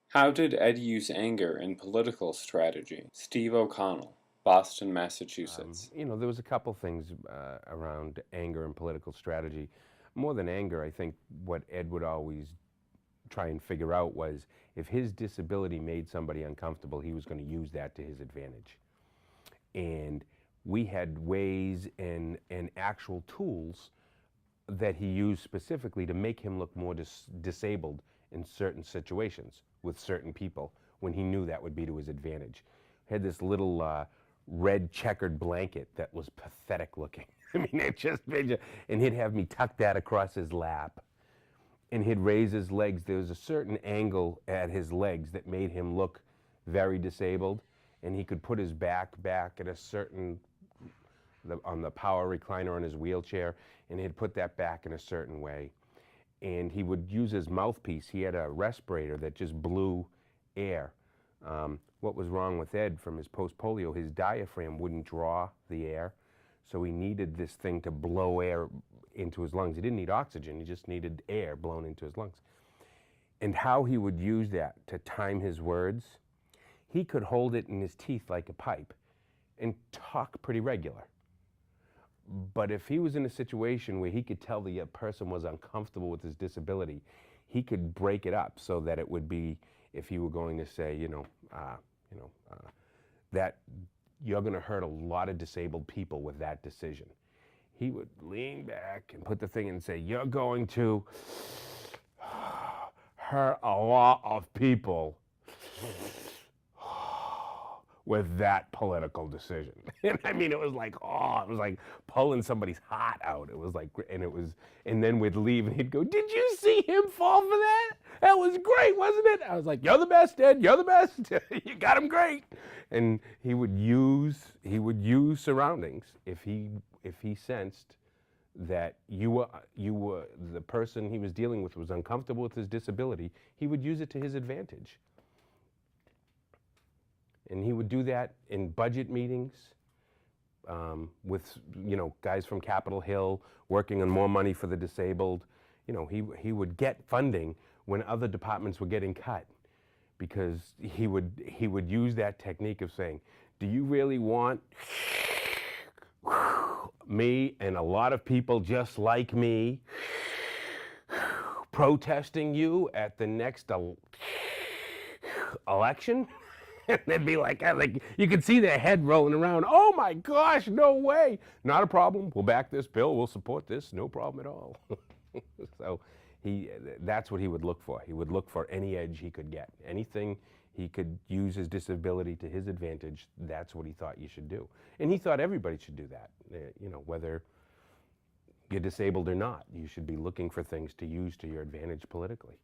How did Ed use anger in political strategy? Steve O'Connell, Boston, Massachusetts. There was a couple things around anger and political strategy. More than anger, I think what Ed would always try and figure out was if his disability made somebody uncomfortable, he was going to use that to his advantage. And we had ways and actual tools that he used specifically to make him look more disabled in certain situations with certain people when he knew that would be to his advantage. Had this little red checkered blanket that was pathetic looking. I mean, it just made you, and he'd have me tuck that across his lap, and he'd raise his legs. There was a certain angle at his legs that made him look very disabled, and he could put his back at a certain on the power recliner on his wheelchair, and he'd put that back in a certain way. And he would use his mouthpiece. He had a respirator that just blew air. What was wrong with Ed from his post-polio, his diaphragm wouldn't draw the air, so he needed this thing to blow air into his lungs. He didn't need oxygen, he just needed air blown into his lungs. And how he would use that to time his words, he could hold it in his teeth like a pipe and talk pretty regular. But if he was in a situation where he could tell the person was uncomfortable with his disability, he could break it up so that it would be, if he were going to say, that you're going to hurt a lot of disabled people with that decision. He would lean back and put the thing in and say, you're going to hurt a lot of people with that political decision. And I mean, it was like, oh, it was like pulling somebody's heart out. It was like, and then we'd leave and he'd go, did you see him fall for that? That was great, wasn't it? I was like, you're the best, Ed, you're the best. You got him great. And he would use surroundings if he sensed that you were the person he was dealing with was uncomfortable with his disability, he would use it to his advantage. And he would do that in budget meetings with guys from Capitol Hill working on more money for the disabled. He would get funding when other departments were getting cut, because he would use that technique of saying, do you really want me and a lot of people just like me protesting you at the next election? And they'd be like, you could see their head rolling around. Oh my gosh, no way. Not a problem. We'll back this bill. We'll support this. No problem at all. So that's what he would look for. He would look for any edge he could get. Anything he could use his disability to his advantage, that's what he thought you should do. And he thought everybody should do that. Whether you're disabled or not, you should be looking for things to use to your advantage politically.